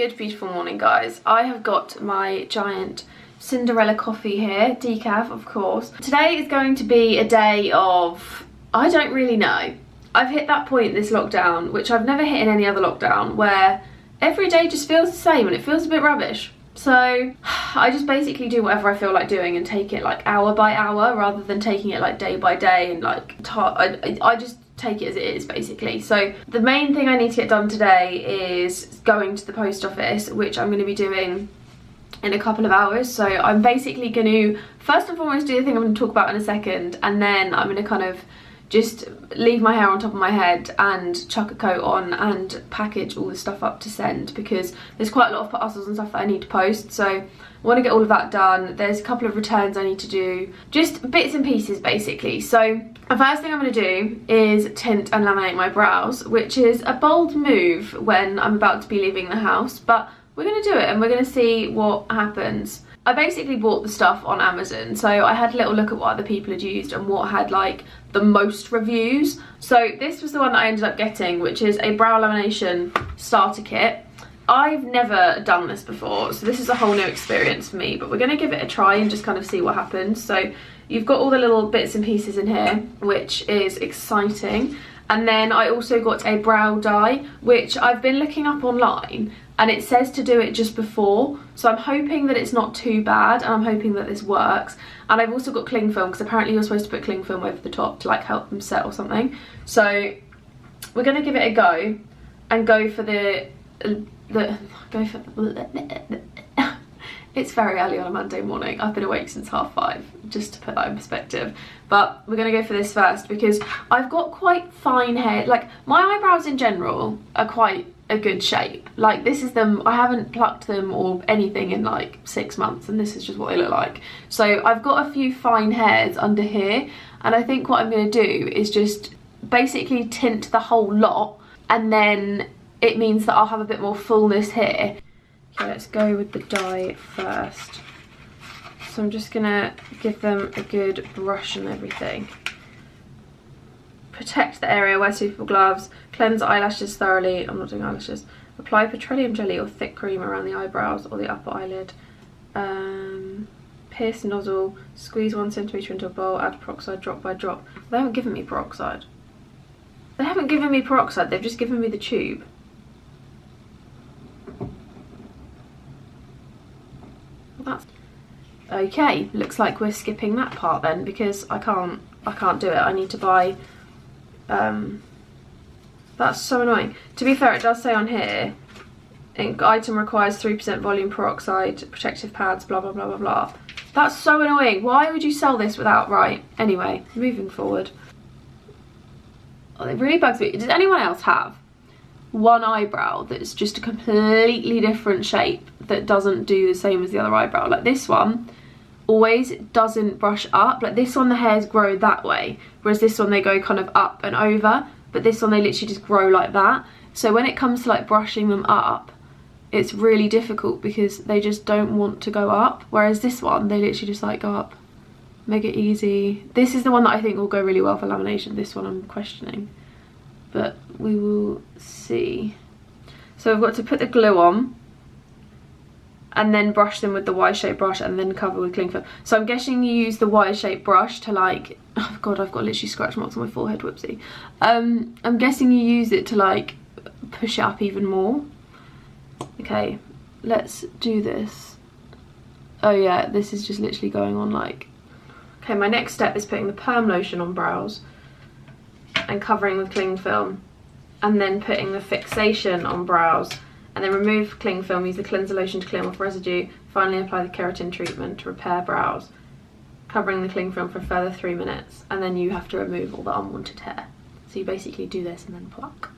Good beautiful morning, guys. I have got my giant Cinderella coffee here, decaf of course. Today is going to be a day of, I don't really know. I've hit that point this lockdown, which I've never hit in any other lockdown, where every day just feels the same and it feels a bit rubbish. So I just basically do whatever I feel like doing and take it like hour by hour rather than taking it like day by day and like I just take it as it is basically. So the main thing I need to get done today is going to the post office, which I'm going to be doing in a couple of hours. So I'm basically going to first and foremost do the thing I'm going to talk about in a second, and then I'm going to kind of just leave my hair on top of my head and chuck a coat on and package all the stuff up to send, because there's quite a lot of parcels and stuff that I need to post. So I want to get all of that done. There's a couple of returns I need to do, just bits and pieces basically. So the first thing I'm going to do is tint and laminate my brows, which is a bold move when I'm about to be leaving the house, but we're going to do it and we're going to see what happens. I basically bought the stuff on Amazon, so I had a little look at what other people had used and what had like the most reviews. So this was the one that I ended up getting, which is a brow lamination starter kit. I've never done this before, so this is a whole new experience for me, but we're going to give it a try and just kind of see what happens. So you've got all the little bits and pieces in here, which is exciting. And then I also got a brow dye, which I've been looking up online, and it says to do it just before, so I'm hoping that it's not too bad, and I'm hoping that this works. And I've also got cling film, because apparently you're supposed to put cling film over the top to like help them set or something. So we're going to give it a go and go for it's very early on a Monday morning. I've been awake since 5:30, just to put that in perspective. But we're going to go for this first because I've got quite fine hair. Like, my eyebrows in general are quite a good shape. Like, this is them, I haven't plucked them or anything in like 6 months, and this is just what they look like. So I've got a few fine hairs under here, and I think what I'm going to do is just basically tint the whole lot, and then it means that I'll have a bit more fullness here. Okay, let's go with the dye first. So I'm just gonna give them a good brush and everything. Protect the area, wear suitable gloves, cleanse eyelashes thoroughly. I'm not doing eyelashes. Apply petroleum jelly or thick cream around the eyebrows or the upper eyelid. Pierce nozzle, squeeze 1 centimetre into a bowl, add peroxide drop by drop. They haven't given me peroxide. They haven't given me peroxide, they've just given me the tube. That's okay. Looks like we're skipping that part then, because I can't do it. I need to buy that's so annoying. To be fair, it does say on here, item requires 3% volume peroxide, protective pads, blah blah blah blah blah. That's so annoying. Why would you sell this without? Right, anyway, moving forward. Oh, it really bugs me. Does anyone else have one eyebrow that's just a completely different shape that doesn't do the same as the other eyebrow? Like, this one always doesn't brush up. Like, this one the hairs grow that way, whereas this one they go kind of up and over, but this one they literally just grow like that. So when it comes to like brushing them up, it's really difficult because they just don't want to go up, whereas this one they literally just like go up, make it easy. This is the one that I think will go really well for lamination. This one I'm questioning, but we will see. So I've got to put the glue on and then brush them with the Y-shaped brush and then cover with cling film. So I'm guessing you use the Y-shaped brush to like, oh god, I've got literally scratch marks on my forehead, whoopsie. I'm guessing you use it to like push it up even more. Okay, let's do this. Oh yeah, this is just literally going on like. Okay, my next step is putting the perm lotion on brows and covering with cling film, and then putting the fixation on brows, and then remove cling film, use the cleanser lotion to clean off residue, finally apply the keratin treatment to repair brows, covering the cling film for a further 3 minutes, and then you have to remove all the unwanted hair. So you basically do this and then pluck.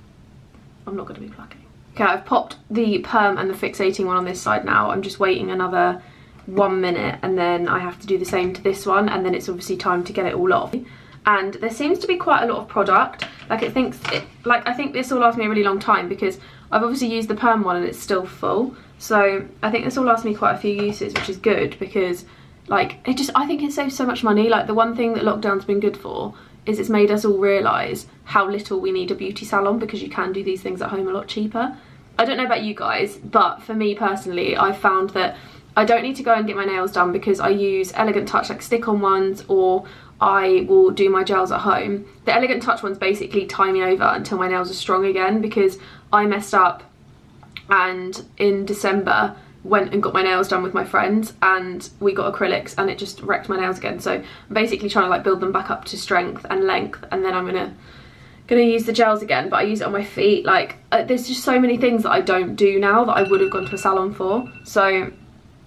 I'm not going to be plucking. Okay, I've popped the perm and the fixating one on this side now. I'm just waiting another 1 minute, and then I have to do the same to this one, and then it's obviously time to get it all off. And there seems to be quite a lot of product. Like, I think this will last me a really long time, because I've obviously used the perm one and it's still full. So I think this will last me quite a few uses, which is good, because like I think it saves so much money. Like, the one thing that lockdown's been good for is it's made us all realise how little we need a beauty salon, because you can do these things at home a lot cheaper. I don't know about you guys, but for me personally, I've found that I don't need to go and get my nails done because I use Elegant Touch like stick-on ones, or I will do my gels at home. The Elegant Touch ones basically tie me over until my nails are strong again, because I messed up and in December went and got my nails done with my friends and we got acrylics and it just wrecked my nails again. So I'm basically trying to like build them back up to strength and length, and then I'm gonna use the gels again, but I use it on my feet. Like there's just so many things that I don't do now that I would have gone to a salon for. So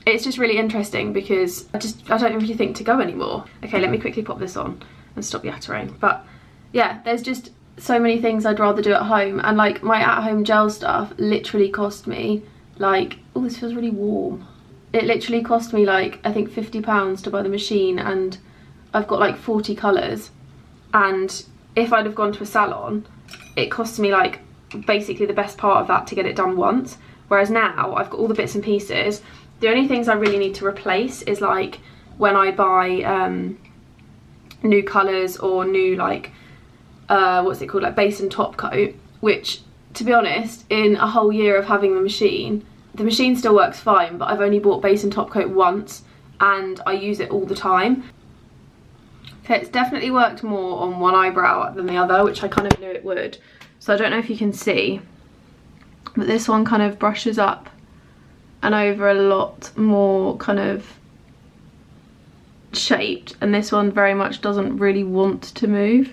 it's just really interesting because I don't really think to go anymore. Okay, let me quickly pop this on and stop yattering. But yeah, there's just so many things I'd rather do at home, and like my at-home gel stuff literally cost me like, oh, this feels really warm. It literally cost me like, I think £50 to buy the machine, and I've got like 40 colours. And if I'd have gone to a salon, it cost me like basically the best part of that to get it done once. Whereas now I've got all the bits and pieces. The only things I really need to replace is like when I buy new colours or new like, what's it called, like base and top coat, which to be honest, in a whole year of having the machine still works fine, but I've only bought base and top coat once and I use it all the time. Okay, it's definitely worked more on one eyebrow than the other, which I kind of knew it would. So I don't know if you can see, but this one kind of brushes up and over a lot more kind of shaped, and this one very much doesn't really want to move.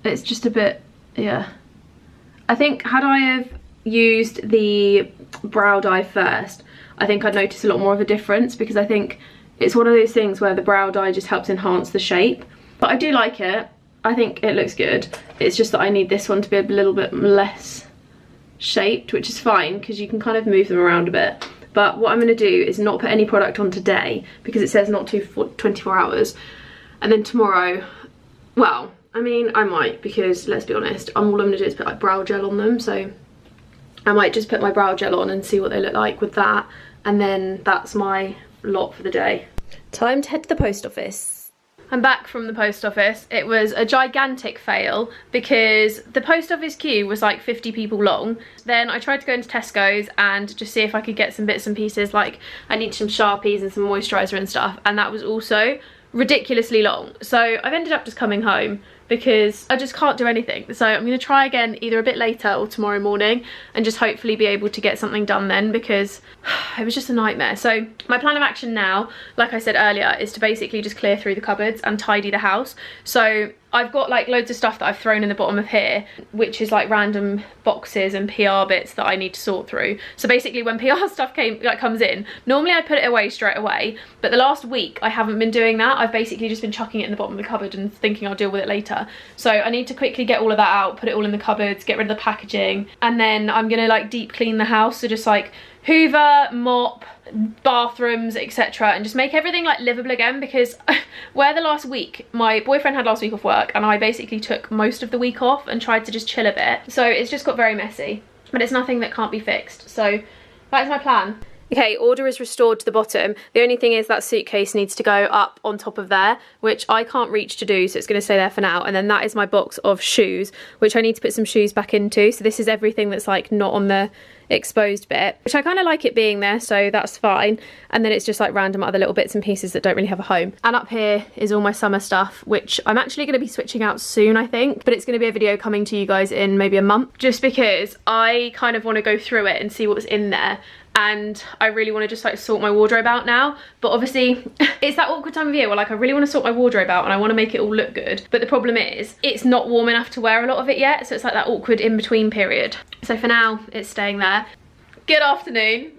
It's just a bit, yeah. I think had I have used the brow dye first, I think I'd notice a lot more of a difference, because I think it's one of those things where the brow dye just helps enhance the shape. But I do like it. I think it looks good. It's just that I need this one to be a little bit less shaped, which is fine because you can kind of move them around a bit. But what I'm going to do is not put any product on today because it says not to for 24 hours. And then tomorrow, well, I mean, I might, because let's be honest, all I'm going to do is put like brow gel on them. So I might just put my brow gel on and see what they look like with that. And then that's my lot for the day. Time to head to the post office. I'm back from the post office. It was a gigantic fail because the post office queue was like 50 people long. Then I tried to go into Tesco's and just see if I could get some bits and pieces, like I need some Sharpies and some moisturiser and stuff, and that was also ridiculously long. So I've ended up just coming home because I just can't do anything. So I'm going to try again either a bit later or tomorrow morning and just hopefully be able to get something done then, because it was just a nightmare. So my plan of action now, like I said earlier, is to basically just clear through the cupboards and tidy the house. So I've got like loads of stuff that I've thrown in the bottom of here, which is like random boxes and PR bits that I need to sort through. So basically when PR stuff comes in, normally I put it away straight away, but the last week I haven't been doing that. I've basically just been chucking it in the bottom of the cupboard and thinking I'll deal with it later. So I need to quickly get all of that out, put it all in the cupboards, get rid of the packaging, and then I'm gonna like deep clean the house. So just like hoover, mop, bathrooms, etc., and just make everything like livable again, because where the last week my boyfriend had last week off work and I basically took most of the week off and tried to just chill a bit, so it's just got very messy, but it's nothing that can't be fixed. So that is my plan. Okay, order is restored to the bottom. The only thing is that suitcase needs to go up on top of there, which I can't reach to do, so it's going to stay there for now. And then that is my box of shoes, which I need to put some shoes back into. So this is everything that's like not on the exposed bit, which I kind of like it being there, so that's fine. And then it's just like random other little bits and pieces that don't really have a home. And up here is all my summer stuff, which I'm actually going to be switching out soon, I think, but it's going to be a video coming to you guys in maybe a month, just because I kind of want to go through it and see what's in there. And I really want to just like sort my wardrobe out now, but obviously it's that awkward time of year where like I really want to sort my wardrobe out and I want to make it all look good, but the problem is it's not warm enough to wear a lot of it yet, so it's like that awkward in-between period. So for now it's staying there. Good afternoon.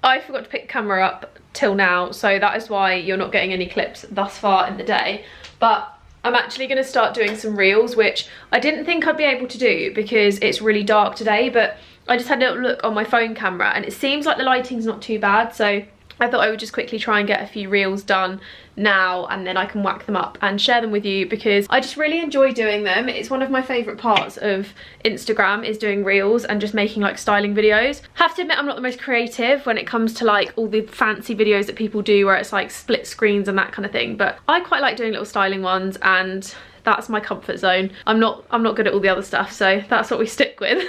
I forgot to pick the camera up till now, so that is why you're not getting any clips thus far in the day, but I'm actually going to start doing some reels, which I didn't think I'd be able to do because it's really dark today, but I just had a little look on my phone camera and it seems like the lighting's not too bad, so I thought I would just quickly try and get a few reels done now, and then I can whack them up and share them with you because I just really enjoy doing them. It's one of my favourite parts of Instagram, is doing reels and just making like styling videos. Have to admit I'm not the most creative when it comes to like all the fancy videos that people do where it's like split screens and that kind of thing, but I quite like doing little styling ones, and that's my comfort zone. I'm not good at all the other stuff, so that's what we stick with.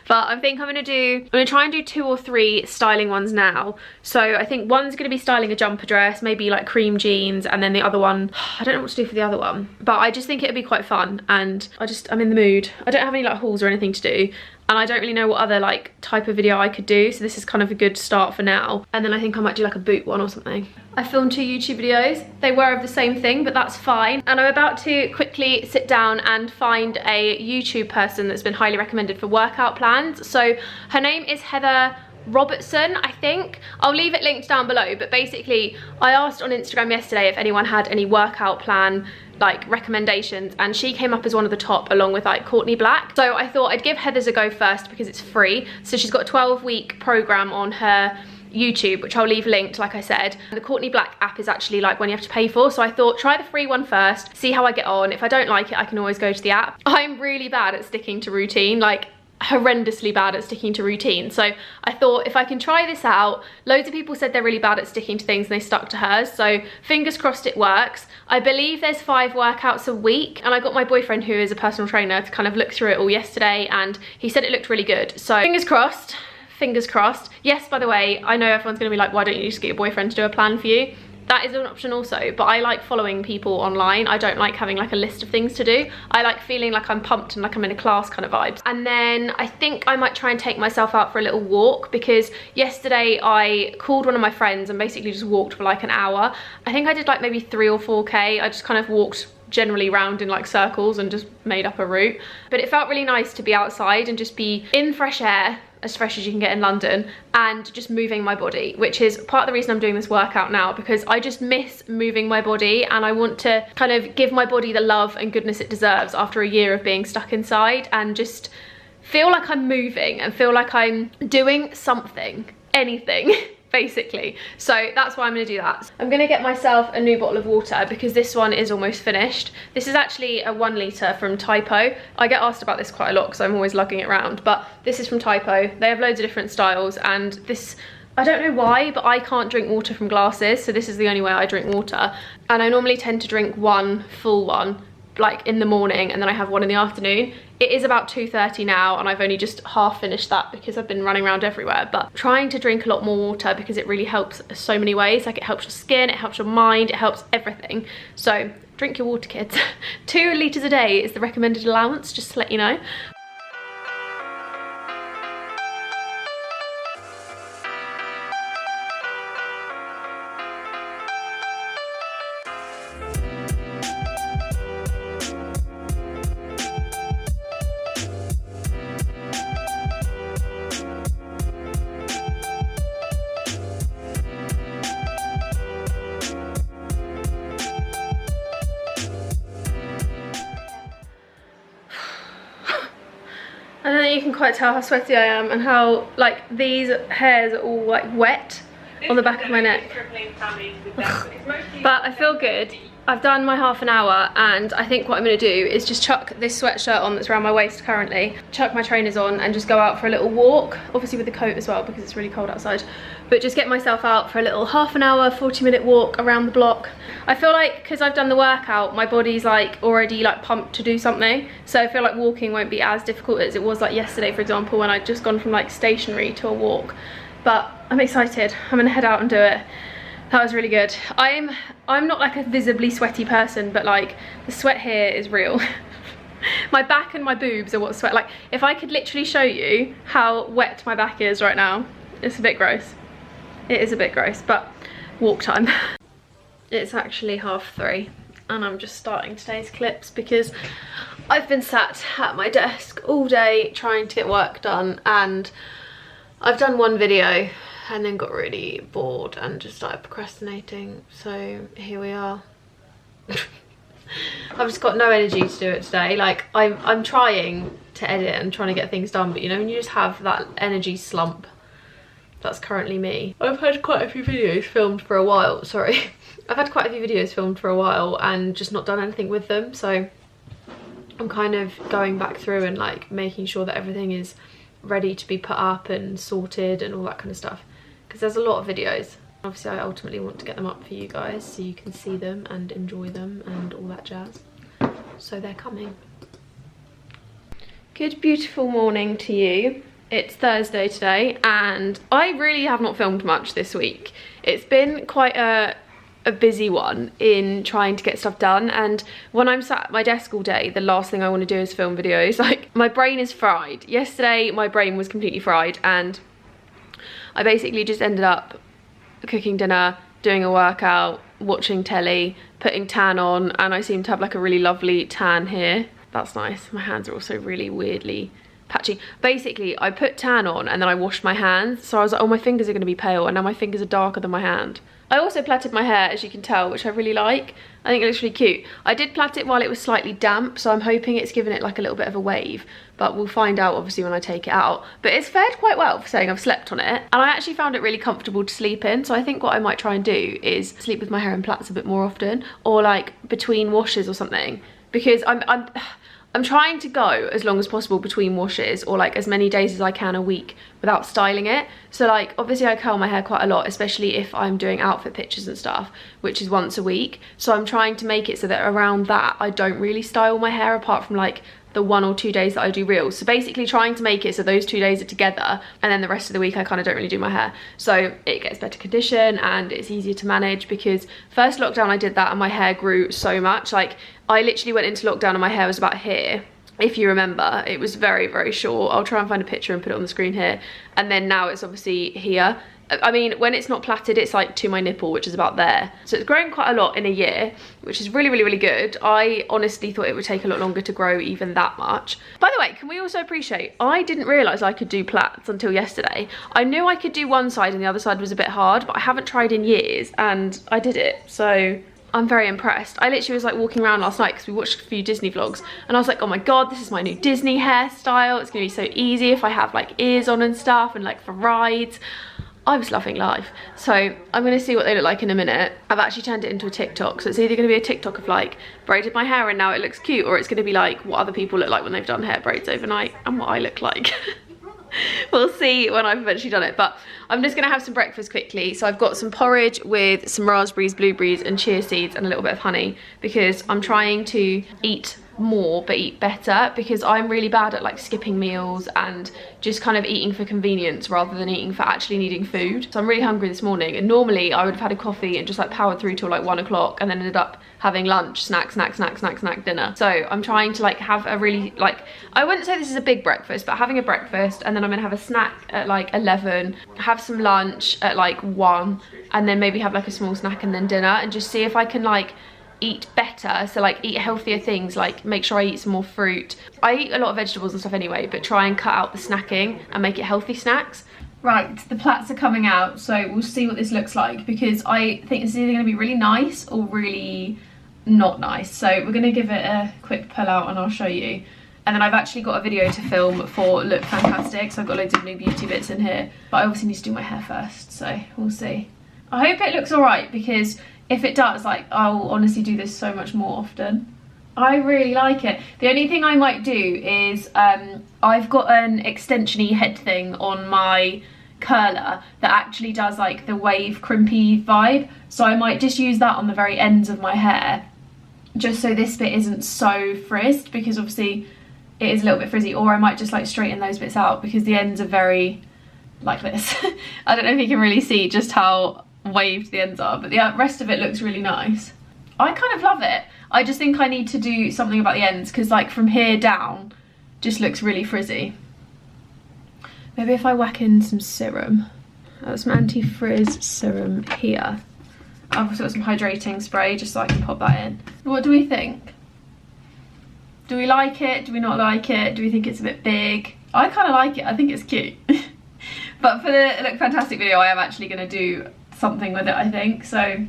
But I think I'm gonna try and do 2 or 3 styling ones now. So I think one's gonna be styling a jumper dress, maybe like cream jeans, and then the other one, I don't know what to do for the other one, but I just think it'd be quite fun, and I'm in the mood. I don't have any like hauls or anything to do, and I don't really know what other like type of video I could do, so this is kind of a good start for now. And then I think I might do like a boot one or something. I filmed 2 YouTube videos. They were of the same thing, but that's fine. And I'm about to quickly sit down and find a YouTube person that's been highly recommended for workout plans. So her name is Heather Robertson, I think. I'll leave it linked down below, but basically I asked on Instagram yesterday if anyone had any workout plan like recommendations, and she came up as one of the top along with like Courtney Black. So I thought I'd give Heather's a go first because it's free. So she's got a 12-week program on her YouTube, which I'll leave linked, like I said. The Courtney Black app is actually like one you have to pay for, so I thought try the free one first, see how I get on. If I don't like it, I can always go to the app. I'm really bad at sticking to routine, like horrendously bad at sticking to routine. So I thought if I can try this out, loads of people said they're really bad at sticking to things and they stuck to hers, so fingers crossed it works. I believe there's 5 workouts a week, and I got my boyfriend, who is a personal trainer, to kind of look through it all yesterday, and he said it looked really good. So fingers crossed, fingers crossed. Yes, by the way, I know everyone's gonna be like, why don't you just get your boyfriend to do a plan for you? That is an option also, but I like following people online. I don't like having like a list of things to do. I like feeling like I'm pumped and like I'm in a class kind of vibes. And then I think I might try and take myself out for a little walk, because yesterday I called one of my friends and basically just walked for like an hour. I think I did like maybe 3 or 4K. I just kind of walked generally round in like circles and just made up a route. But it felt really nice to be outside and just be in fresh air, as fresh as you can get in London, and just moving my body, which is part of the reason I'm doing this workout now, because I just miss moving my body, and I want to kind of give my body the love and goodness it deserves after a year of being stuck inside, and just feel like I'm moving and feel like I'm doing something, anything. Basically. So that's why I'm gonna do that. I'm gonna get myself a new bottle of water because this one is almost finished. This is actually a 1 litre from Typo. I get asked about this quite a lot because I'm always lugging it around, but this is from Typo. They have loads of different styles, and this, I don't know why, but I can't drink water from glasses, so this is the only way I drink water. And I normally tend to drink one full one like in the morning, and then I have one in the afternoon. It is about 2:30 now, and I've only just half finished that because I've been running around everywhere. But trying to drink a lot more water because it really helps so many ways. Like, it helps your skin, it helps your mind, it helps everything. So drink your water, kids. 2 litres a day is the recommended allowance, just to let you know. I don't think you can quite tell how sweaty I am and how like these hairs are all like wet on the back of my neck. But I feel good. I've done my half an hour, and I think what I'm going to do is just chuck this sweatshirt on that's around my waist currently, chuck my trainers on, and just go out for a little walk, obviously with the coat as well because it's really cold outside, but just get myself out for a little half an hour, 40-minute walk around the block. I feel like because I've done the workout, my body's like already like pumped to do something, so I feel like walking won't be as difficult as it was like yesterday, for example, when I'd just gone from like stationary to a walk. But I'm excited. I'm gonna head out and do it. That was really good. I'm not like a visibly sweaty person, but like the sweat here is real. My back and my boobs are what sweat. Like, if I could literally show you how wet my back is right now, it's a bit gross. It is a bit gross, but walk time. It's actually 3:30 and I'm just starting today's clips because I've been sat at my desk all day trying to get work done, and I've done one video and then got really bored and just started procrastinating, so here we are. I've just got no energy to do it today. Like, I'm trying to edit and trying to get things done, but you know when you just have that energy slump, that's currently me. I've had quite a few videos filmed for a while, sorry. I've had quite a few videos filmed for a while and just not done anything with them, so I'm kind of going back through and like making sure that everything is ready to be put up and sorted and all that kind of stuff, because there's a lot of videos. Obviously I ultimately want to get them up for you guys so you can see them and enjoy them and all that jazz. so they're coming. Good beautiful morning to you. It's Thursday today and I really have not filmed much this week. It's been quite a busy one in trying to get stuff done, and when I'm sat at my desk all day, the last thing I want to do is film videos. Like, my brain is fried. Yesterday my brain was completely fried and I basically just ended up cooking dinner, doing a workout, watching telly, putting tan on, and I seem to have like a really lovely tan here. That's nice. My hands are also really weirdly patchy. Basically, I put tan on and then I washed my hands, so I was like, oh, my fingers are going to be pale, and now my fingers are darker than my hand. I also plaited my hair, as you can tell, which I really like. I think it looks really cute. I did plait it while it was slightly damp, so I'm hoping it's given it like a little bit of a wave, but we'll find out obviously when I take it out. But it's fared quite well for saying I've slept on it, and I actually found it really comfortable to sleep in, so I think what I might try and do is sleep with my hair in plaits a bit more often, or like between washes or something, because I'm trying to go as long as possible between washes, or like as many days as I can a week without styling it. So like, obviously I curl my hair quite a lot, especially if I'm doing outfit pictures and stuff, which is once a week. So I'm trying to make it so that around that I don't really style my hair, apart from like the 1 or 2 days that I do reels. So basically trying to make it so those 2 days are together, and then the rest of the week I kind of don't really do my hair, so it gets better condition and it's easier to manage. Because first lockdown I did that and my hair grew so much. Like, I literally went into lockdown and my hair was about here. If you remember, it was very, very short. I'll try and find a picture and put it on the screen here. And then now it's obviously here. I mean, when it's not plaited, it's like to my nipple, which is about there. So it's grown quite a lot in a year, which is really, really, really good. I honestly thought it would take a lot longer to grow even that much. By the way, can we also appreciate, I didn't realise I could do plaits until yesterday. I knew I could do one side and the other side was a bit hard, but I haven't tried in years and I did it. So I'm very impressed. I literally was like walking around last night because we watched a few Disney vlogs, and I was like, oh my god, this is my new Disney hairstyle. It's gonna be so easy if I have like ears on and stuff, and like for rides. I was loving life. So I'm gonna see what they look like in a minute. I've actually turned it into a TikTok, so it's either gonna be a TikTok of like braided my hair and now it looks cute, or it's gonna be like what other people look like when they've done hair braids overnight and what I look like. We'll see when I've eventually done it, but I'm just gonna have some breakfast quickly. So I've got some porridge with some raspberries, blueberries and chia seeds and a little bit of honey, because I'm trying to eat more but eat better, because I'm really bad at like skipping meals and just kind of eating for convenience rather than eating for actually needing food. So I'm really hungry this morning, and normally I would have had a coffee and just like powered through till like 1 o'clock and then ended up having lunch, snack, dinner. So I'm trying to like have a really, like, I wouldn't say this is a big breakfast, but having a breakfast, and then I'm gonna have a snack at like 11, have some lunch at like 1, and then maybe have like a small snack and then dinner, and just see if I can like eat better. So like eat healthier things, like make sure I eat some more fruit. I eat a lot of vegetables and stuff anyway, but try and cut out the snacking and make it healthy snacks. Right, the plaits are coming out, so we'll see what this looks like, because I think this is either going to be really nice or really not nice. So we're going to give it a quick pull out and I'll show you. And then I've actually got a video to film for Look Fantastic, so I've got loads of new beauty bits in here, but I obviously need to do my hair first, so we'll see. I hope it looks alright, because if it does, like, I'll honestly do this so much more often. I really like it. The only thing I might do is I've got an extension-y head thing on my curler that actually does like the wave crimpy vibe, so I might just use that on the very ends of my hair, just so this bit isn't so frizzed, because obviously it is a little bit frizzy. Or I might just like straighten those bits out, because the ends are very like this. I don't know if you can really see just how waved the ends are, but the rest of it looks really nice. I kind of love it. I just think I need to do something about the ends, because like from here down just looks really frizzy. Maybe if I whack in some serum. Some anti-frizz serum here. I've also got some hydrating spray just so I can pop that in. What do we think? Do we like it? Do we not like it? Do we think it's a bit big? I kind of like it. I think it's cute. But for the Look Fantastic video, I am actually going to do something with it, I think. So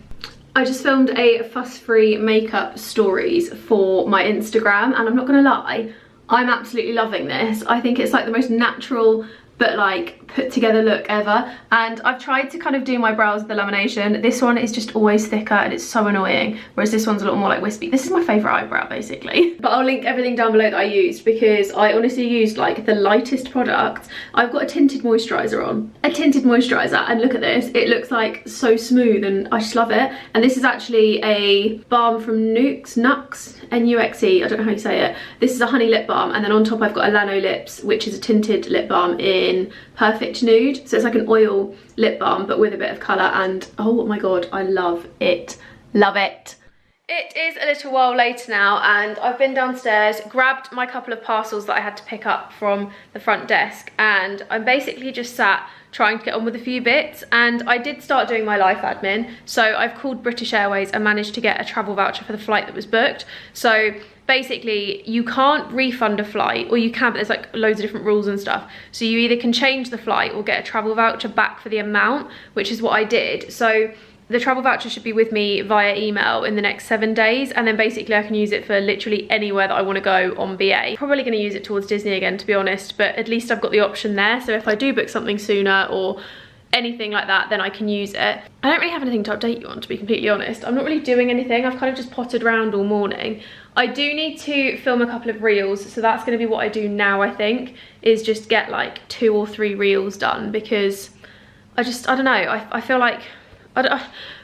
I just filmed a fuss-free makeup stories for my Instagram, and I'm not going to lie, I'm absolutely loving this. I think it's like the most natural but like put together look ever, and I've tried to kind of do my brows with the lamination. This one is just always thicker and it's so annoying, whereas this one's a lot more like wispy. This is my favourite eyebrow basically. But I'll link everything down below that I used, because I honestly used like the lightest product. I've got a tinted moisturiser on, and look at this, it looks like so smooth and I just love it. And this is actually a balm from Nux, N-U-X-E, I don't know how you say it. This is a honey lip balm, and then on top I've got a Lano Lips, which is a tinted lip balm in Perfect Nude. So it's like an oil lip balm but with a bit of colour, and oh my god, I love it. Love it. It is a little while later now, and I've been downstairs, grabbed my couple of parcels that I had to pick up from the front desk, and I'm basically just sat trying to get on with a few bits. And I did start doing my life admin, so I've called British Airways and managed to get a travel voucher for the flight that was booked. So basically you can't refund a flight, or you can, but there's like loads of different rules and stuff. So you either can change the flight or get a travel voucher back for the amount, which is what I did. So the travel voucher should be with me via email in the next 7 days, and then basically I can use it for literally anywhere that I want to go on BA. Probably going to use it towards Disney again, to be honest, but at least I've got the option there. So if I do book something sooner or anything like that, then I can use it. I don't really have anything to update you on, to be completely honest. I'm not really doing anything. I've kind of just potted around all morning. I do need to film a couple of reels, so that's going to be what I do now, I think, is just get like 2 or 3 reels done, because I don't know, I feel like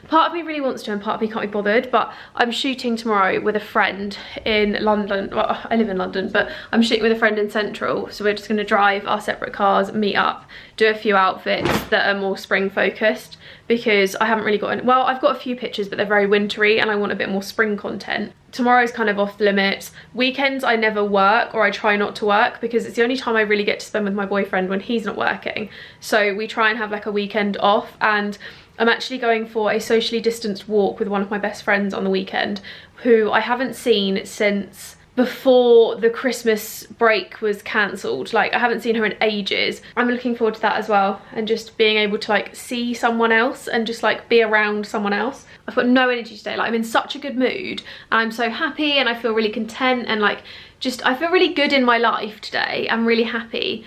part of me really wants to and part of me can't be bothered. But I'm shooting tomorrow with a friend in London. Well, I live in London, but I'm shooting with a friend in Central, so we're just going to drive our separate cars, meet up, do a few outfits that are more spring focused, because I haven't really got any, well, I've got a few pictures but they're very wintry and I want a bit more spring content. Tomorrow's kind of off the limits. Weekends I never work, or I try not to work, because it's the only time I really get to spend with my boyfriend when he's not working. So we try and have like a weekend off, and I'm actually going for a socially distanced walk with one of my best friends on the weekend, who I haven't seen since before the Christmas break was cancelled. Like, I haven't seen her in ages. I'm looking forward to that as well, and just being able to like see someone else and just like be around someone else. I've got no energy today. Like, I'm in such a good mood and I'm so happy and I feel really content, and like just I feel really good in my life today. I'm really happy,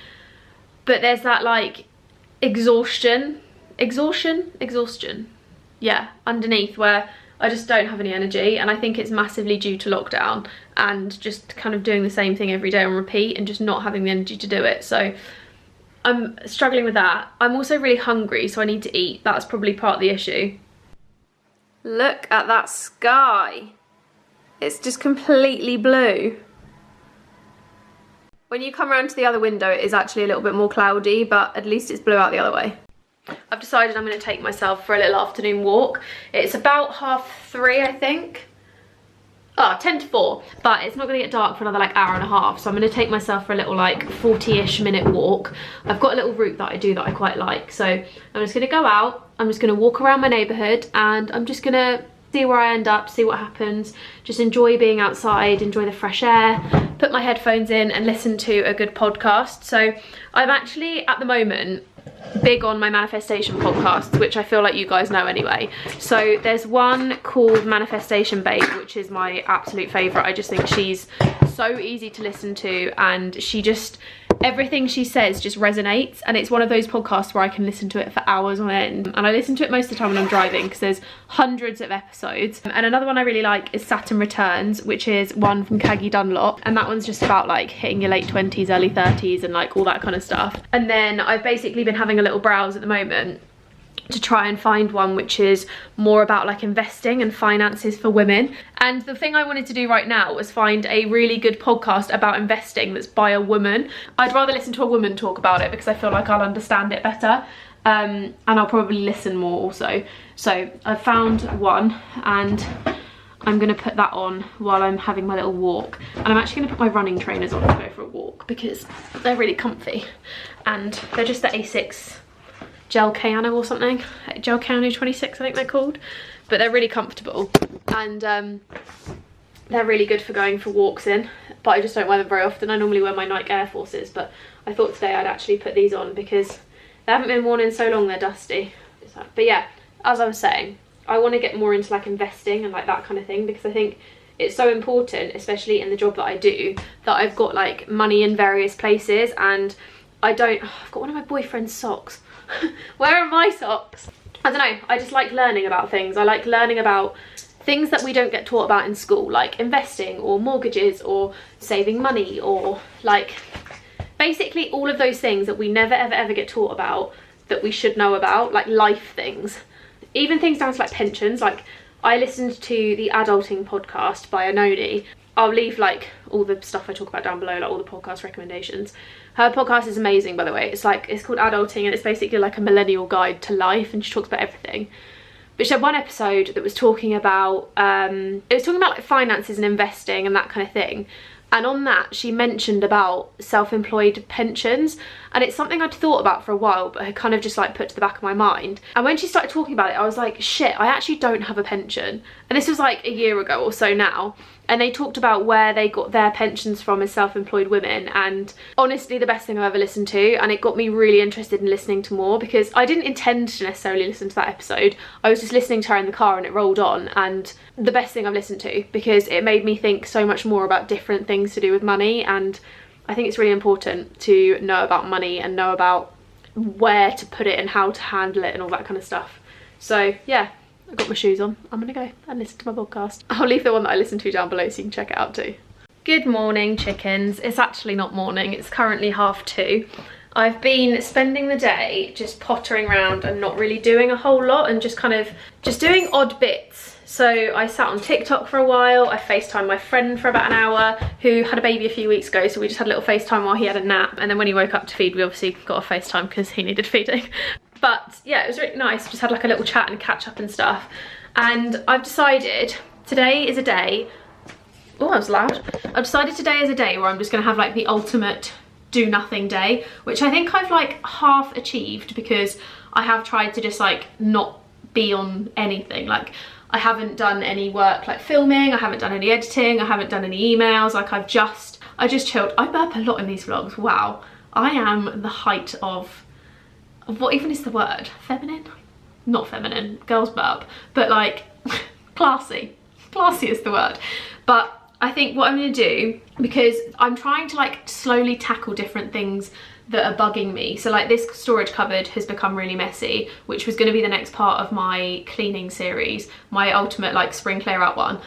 but there's that like exhaustion, yeah, underneath, where I just don't have any energy. And I think it's massively due to lockdown and just kind of doing the same thing every day on repeat and just not having the energy to do it. So I'm struggling with that. I'm also really hungry, so I need to eat. That's probably part of the issue. Look at that sky. It's just completely blue. When you come around to the other window, it is actually a little bit more cloudy, but at least it's blue out the other way. I've decided I'm going to take myself for a little afternoon walk. It's about 3:30, I think. 10 to 4, but it's not going to get dark for another like hour and a half, so I'm going to take myself for a little like 40-ish minute walk. I've got a little route that I do that I quite like, so I'm just going to go out, I'm just going to walk around my neighbourhood, and I'm just going to see where I end up, see what happens, just enjoy being outside, enjoy the fresh air, put my headphones in and listen to a good podcast. So I'm actually at the moment big on my manifestation podcasts, which I feel like you guys know anyway. So there's one called Manifestation Babe, which is my absolute favourite. I just think she's so easy to listen to, and she just, everything she says just resonates, and it's one of those podcasts where I can listen to it for hours on end. And I listen to it most of the time when I'm driving, because there's hundreds of episodes. And another one I really like is Saturn Returns, which is one from Caggie Dunlop, and that one's just about like hitting your late 20s, early 30s and like all that kind of stuff. And then I've basically been having a little browse at the moment to try and find one which is more about like investing and finances for women. And the thing I wanted to do right now was find a really good podcast about investing that's by a woman. I'd rather listen to a woman talk about it, because I feel like I'll understand it better, and I'll probably listen more also. So I've found one, and I'm going to put that on while I'm having my little walk. And I'm actually going to put my running trainers on to go for a walk, because they're really comfy, and they're just the Asics Gel Kayano or something, Gel Kayano 26 I think they're called, but they're really comfortable, and they're really good for going for walks in, but I just don't wear them very often. I normally wear my Nike Air Forces, but I thought today I'd actually put these on because they haven't been worn in so long, they're dusty. But yeah, as I was saying, I want to get more into like investing and like that kind of thing, because I think it's so important, especially in the job that I do, that I've got like money in various places. And I've got one of my boyfriend's socks. Where are my socks? I don't know, I just like learning about things. I like learning about things that we don't get taught about in school, like investing or mortgages or saving money, or like basically all of those things that we never ever get taught about that we should know about, like life things. Even things down to like pensions. Like I listened to the Adulting podcast by Anoni. I'll leave like all the stuff I talk about down below, like all the podcast recommendations. Her podcast is amazing, by the way. It's called Adulting, and it's basically like a millennial guide to life, and she talks about everything. But she had one episode that was talking about like finances and investing and that kind of thing. And on that, she mentioned about self-employed pensions, and it's something I'd thought about for a while, but had kind of just like put to the back of my mind. And when she started talking about it, I was like, shit, I actually don't have a pension. And this was like a year ago or so now. And they talked about where they got their pensions from as self-employed women, and honestly the best thing I've ever listened to, and it got me really interested in listening to more, because I didn't intend to necessarily listen to that episode. I was just listening to her in the car and it rolled on, and the best thing I've listened to, because it made me think so much more about different things to do with money. And I think it's really important to know about money and know about where to put it and how to handle it and all that kind of stuff. So yeah, I've got my shoes on. I'm gonna go and listen to my podcast. I'll leave the one that I listen to down below so you can check it out too. Good morning, chickens. It's actually not morning, it's currently 2:30. I've been spending the day just pottering around and not really doing a whole lot, and just doing odd bits. So I sat on TikTok for a while. I FaceTimed my friend for about an hour who had a baby a few weeks ago, so we just had a little FaceTime while he had a nap, and then when he woke up to feed, we obviously got a FaceTime because he needed feeding. But yeah, it was really nice. Just had like a little chat and catch up and stuff. And I've decided today is a day, oh that was loud. I've decided today is a day where I'm just gonna have like the ultimate do nothing day, which I think I've like half achieved, because I have tried to just like not be on anything. Like I haven't done any work like filming, I haven't done any editing, I haven't done any emails. Like I just chilled. I burp a lot in these vlogs. Wow, I am the height of what even is the word? Feminine? Not feminine, girls burp, but like classy. Classy is the word. But I think what I'm gonna do, because I'm trying to like slowly tackle different things that are bugging me. So like this storage cupboard has become really messy, which was gonna be the next part of my cleaning series, my ultimate like spring clear out one.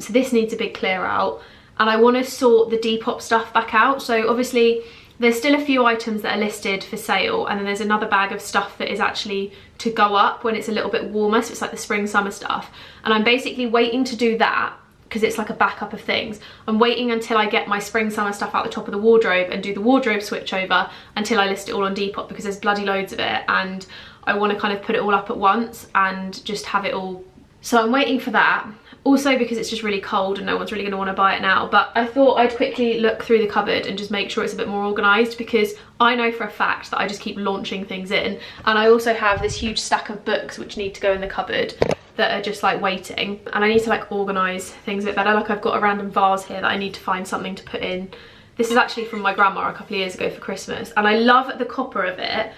So this needs a big clear out, and I wanna sort the Depop stuff back out. So obviously there's still a few items that are listed for sale, and then there's another bag of stuff that is actually to go up when it's a little bit warmer, so it's like the spring summer stuff. And I'm basically waiting to do that, because it's like a backup of things. I'm waiting until I get my spring summer stuff out the top of the wardrobe and do the wardrobe switch over until I list it all on Depop, because there's bloody loads of it, and I want to kind of put it all up at once and just have it all. So I'm waiting for that. Also because it's just really cold and no one's really going to want to buy it now. But I thought I'd quickly look through the cupboard and just make sure it's a bit more organised, because I know for a fact that I just keep launching things in. And I also have this huge stack of books which need to go in the cupboard that are just like waiting. And I need to like organise things a bit better. Like I've got a random vase here that I need to find something to put in. This is actually from my grandma a couple of years ago for Christmas. And I love the copper of it.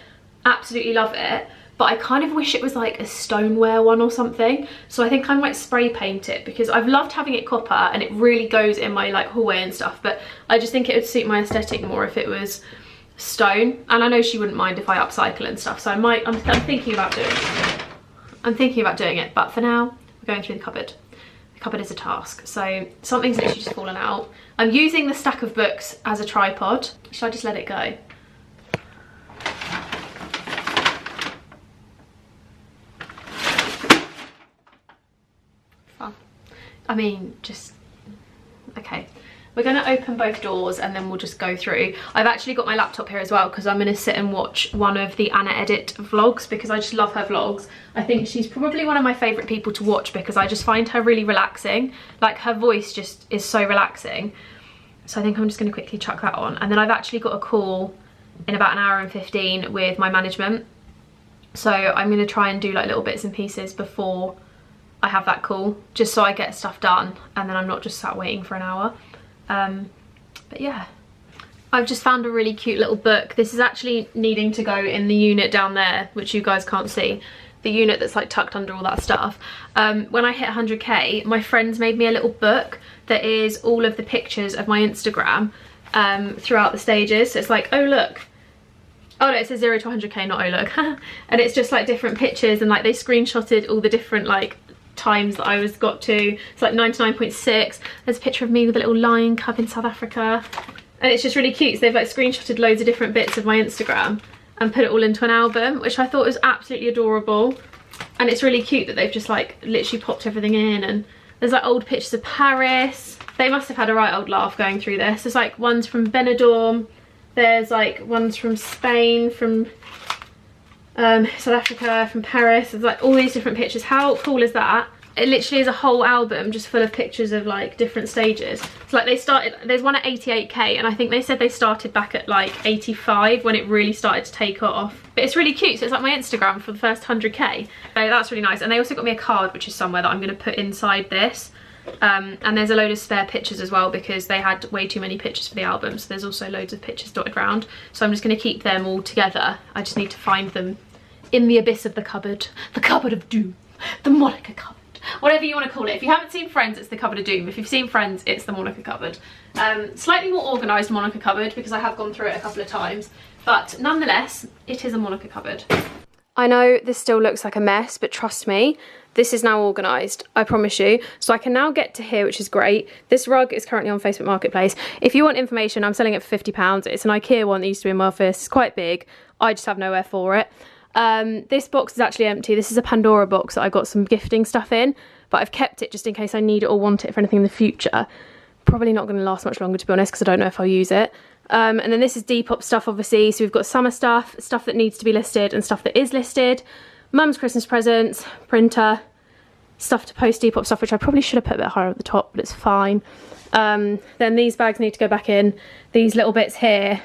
Absolutely love it. But I kind of wish it was like a stoneware one or something. So I think I might spray paint it, because I've loved having it copper and it really goes in my like hallway and stuff. But I just think it would suit my aesthetic more if it was stone. And I know she wouldn't mind if I upcycle and stuff. So I'm thinking about doing it. I'm thinking about doing it. But for now, we're going through the cupboard. The cupboard is a task. So something's literally just fallen out. I'm using the stack of books as a tripod. Should I just let it go? I mean, just, okay. We're gonna open both doors and then we'll just go through. I've actually got my laptop here as well, because I'm gonna sit and watch one of the Anna Edit vlogs, because I just love her vlogs. I think she's probably one of my favourite people to watch, because I just find her really relaxing. Like her voice just is so relaxing. So I think I'm just gonna quickly chuck that on. And then I've actually got a call in about 1 hour and 15 with my management. So I'm gonna try and do like little bits and pieces before I have that call, just so I get stuff done and then I'm not just sat waiting for an hour. But yeah, I've just found a really cute little book. This is actually needing to go in the unit down there, which you guys can't see, the unit that's like tucked under all that stuff. When I hit 100k, my friends made me a little book that is all of the pictures of my Instagram throughout the stages. So it's like, oh look, Oh no, it says 0 to 100k, not oh look. And it's just like different pictures, and like they screenshotted all the different like times that I got to. It's like 99.6. There's a picture of me with a little lion cub in South Africa, and it's just really cute. So they've like screenshotted loads of different bits of my Instagram and put it all into an album, which I thought was absolutely adorable. And it's really cute that they've just like literally popped everything in, and there's like old pictures of Paris. They must have had a right old laugh going through this. There's like ones from Benidorm, there's like ones from Spain, from South Africa, from Paris. There's like all these different pictures. How cool is that? It literally is a whole album just full of pictures of like different stages. So like they started, there's one at 88k, and I think they said they started back at like 85 when it really started to take off. But it's really cute, so it's like my Instagram for the first 100k. So that's really nice. And they also got me a card, which is somewhere that I'm going to put inside this. And there's a load of spare pictures as well, because they had way too many pictures for the album, so there's also loads of pictures dotted around. So I'm just going to keep them all together. I just need to find them in the abyss of the cupboard of doom, the Monica cupboard, whatever you want to call it. If you haven't seen Friends, it's the cupboard of doom. If you've seen Friends, it's the Monica cupboard. Slightly more organised Monica cupboard, because I have gone through it a couple of times, but nonetheless it is a Monica cupboard. I know this still looks like a mess, but trust me, this is now organised, I promise you. So I can now get to here, which is great. This rug is currently on Facebook Marketplace. If you want information, I'm selling it for £50. It's an IKEA one that used to be in my office. It's quite big. I just have nowhere for it. This box is actually empty. This is a Pandora box that I got some gifting stuff in, but I've kept it just in case I need it or want it for anything in the future. Probably not going to last much longer, to be honest, because I don't know if I'll use it. And then this is Depop stuff, obviously. So we've got summer stuff, stuff that needs to be listed and stuff that is listed. Mum's Christmas presents, printer, stuff to post Depop stuff, which I probably should have put a bit higher at the top, but it's fine. Then these bags need to go back in, these little bits here.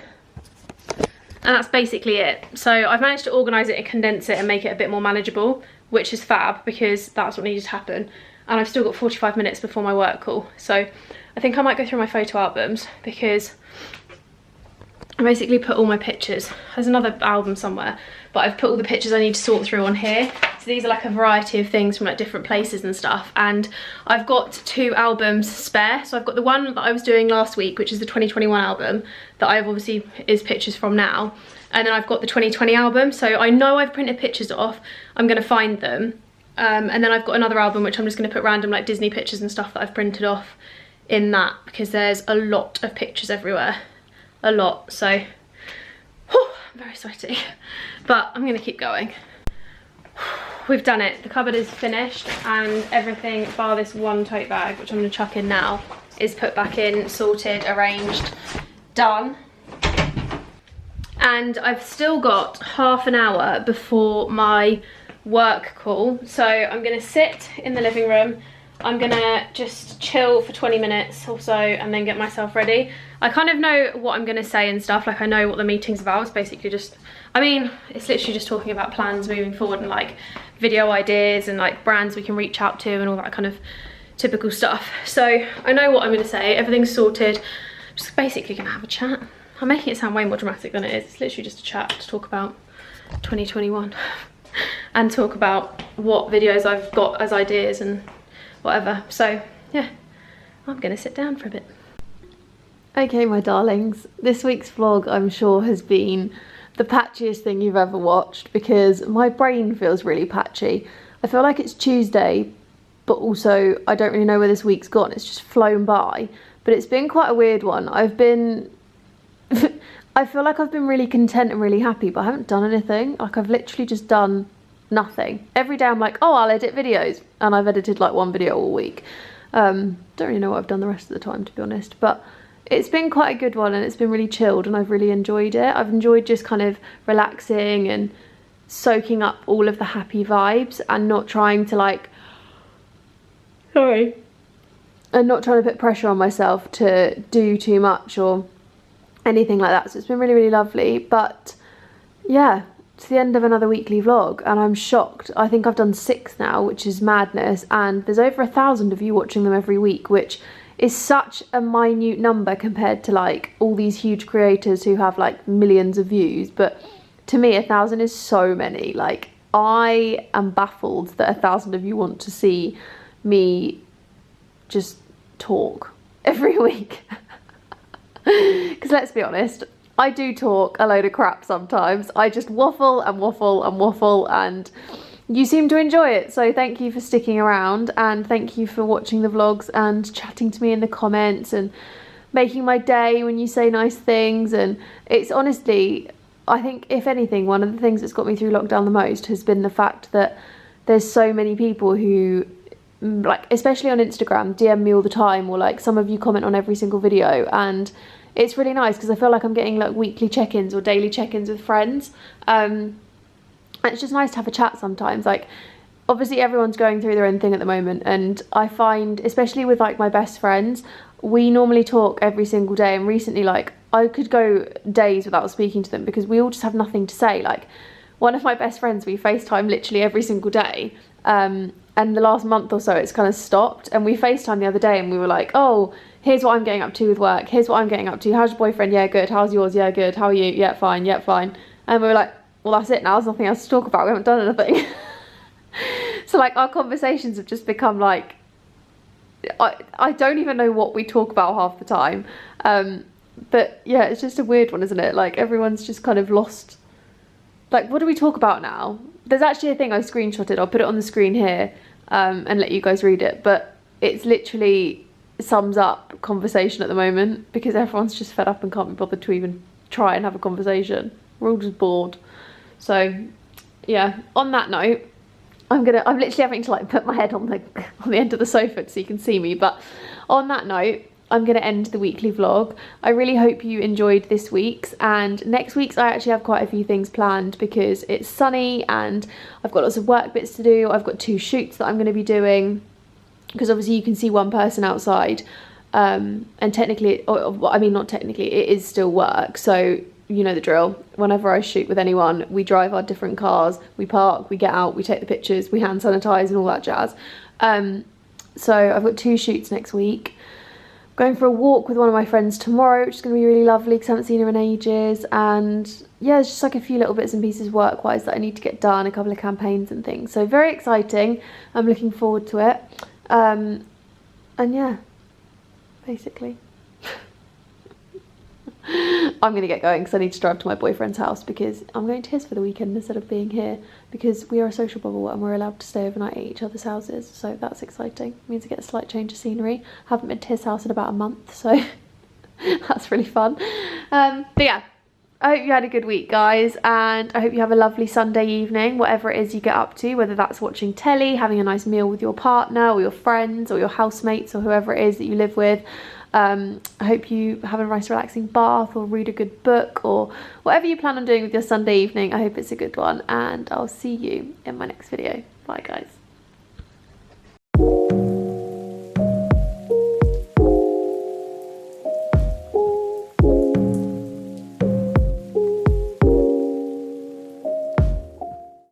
And that's basically it. So I've managed to organise it and condense it and make it a bit more manageable, which is fab, because that's what needed to happen. And I've still got 45 minutes before my work call. So I think I might go through my photo albums, because I basically put all my pictures. There's another album somewhere, but I've put all the pictures I need to sort through on here. So these are like a variety of things from like different places and stuff. And I've got 2 albums spare. So I've got the one that I was doing last week, which is the 2021 album that I've obviously is pictures from now. And then I've got the 2020 album. So I know I've printed pictures off. I'm going to find them. And then I've got another album, which I'm just going to put random like Disney pictures and stuff that I've printed off in that, because there's a lot of pictures everywhere. A lot. So whew, I'm very sweaty, but I'm gonna keep going. We've done it. The cupboard is finished, and everything bar this one tote bag, which I'm gonna chuck in now, is put back in, sorted, arranged, done. And I've still got half an hour before my work call, so I'm gonna sit in the living room. I'm gonna just chill for 20 minutes or so and then get myself ready. I kind of know what I'm gonna say and stuff, like I know what the meeting's about. It's basically just, I mean, it's literally just talking about plans moving forward and like video ideas and like brands we can reach out to and all that kind of typical stuff. So I know what I'm gonna say, everything's sorted. Just basically gonna have a chat. I'm making it sound way more dramatic than it is. It's literally just a chat to talk about 2021 and talk about what videos I've got as ideas and whatever. So yeah, I'm gonna sit down for a bit. Okay, my darlings, this week's vlog I'm sure has been the patchiest thing you've ever watched, because my brain feels really patchy. I feel like it's Tuesday, but also I don't really know where this week's gone. It's just flown by, but it's been quite a weird one. I've been I feel like I've been really content and really happy, but I haven't done anything. Like I've literally just done nothing. Every day I'm like, oh, I'll edit videos, and I've edited like one video all week. Don't really know what I've done the rest of the time, to be honest, but it's been quite a good one, and it's been really chilled, and I've really enjoyed it. I've enjoyed just kind of relaxing and soaking up all of the happy vibes and not trying to like, and not trying to put pressure on myself to do too much or anything like that. So it's been really, really lovely. But yeah, it's the end of another weekly vlog, and I'm shocked. I think I've done 6 now, which is madness, and there's over 1,000 of you watching them every week, which is such a minute number compared to like all these huge creators who have like millions of views. But to me, 1,000 is so many. Like I am baffled that 1,000 of you want to see me just talk every week. Because let's be honest, I do talk a load of crap sometimes. I just waffle and waffle and waffle, and you seem to enjoy it. So thank you for sticking around, and thank you for watching the vlogs and chatting to me in the comments and making my day when you say nice things. And it's honestly, I think if anything, one of the things that's got me through lockdown the most has been the fact that there's so many people who, like, especially on Instagram, DM me all the time, or like some of you comment on every single video, and it's really nice because I feel like I'm getting like weekly check-ins or daily check-ins with friends. And it's just nice to have a chat sometimes. Like, obviously everyone's going through their own thing at the moment, and I find, especially with like my best friends, we normally talk every single day, and recently, like, I could go days without speaking to them because we all just have nothing to say. Like, one of my best friends, we FaceTime literally every single day, and the last month or so it's kind of stopped, and we FaceTime the other day and we were like, oh, here's what I'm getting up to with work, here's what I'm getting up to, how's your boyfriend? Yeah, good. How's yours? Yeah, good. How are you? Yeah, fine. Yeah, fine. And we were like, well, that's it now, there's nothing else to talk about, we haven't done anything. So like our conversations have just become like, I don't even know what we talk about half the time. But yeah, it's just a weird one, isn't it? Like, everyone's just kind of lost, like, what do we talk about now? There's actually a thing I screenshotted, I'll put it on the screen here, and let you guys read it, but it's literally sums up conversation at the moment because everyone's just fed up and can't be bothered to even try and have a conversation. We're all just bored. So yeah, on that note, I'm literally having to like put my head on the end of the sofa so you can see me, but on that note, I'm going to end the weekly vlog. I really hope you enjoyed this week's, and next week's I actually have quite a few things planned because it's sunny and I've got lots of work bits to do. I've got 2 shoots that I'm going to be doing because obviously you can see one person outside, and technically, I mean not technically, it is still work, so you know the drill. Whenever I shoot with anyone, we drive our different cars, we park, we get out, we take the pictures, we hand sanitize and all that jazz. So I've got 2 shoots next week. Going for a walk with one of my friends tomorrow, which is going to be really lovely because I haven't seen her in ages. And yeah, it's just like a few little bits and pieces work-wise that I need to get done, a couple of campaigns and things. So very exciting. I'm looking forward to it. And yeah, basically. I'm going to get going because I need to drive to my boyfriend's house because I'm going to his for the weekend instead of being here because we are a social bubble and we're allowed to stay overnight at each other's houses, so that's exciting. It means I get a slight change of scenery. Haven't been to his house in about a month, so that's really fun. But yeah, I hope you had a good week, guys, and I hope you have a lovely Sunday evening, whatever it is you get up to, whether that's watching telly, having a nice meal with your partner or your friends or your housemates or whoever it is that you live with. I hope you have a nice relaxing bath or read a good book or whatever you plan on doing with your Sunday evening. I hope it's a good one, and I'll see you in my next video. Bye, guys.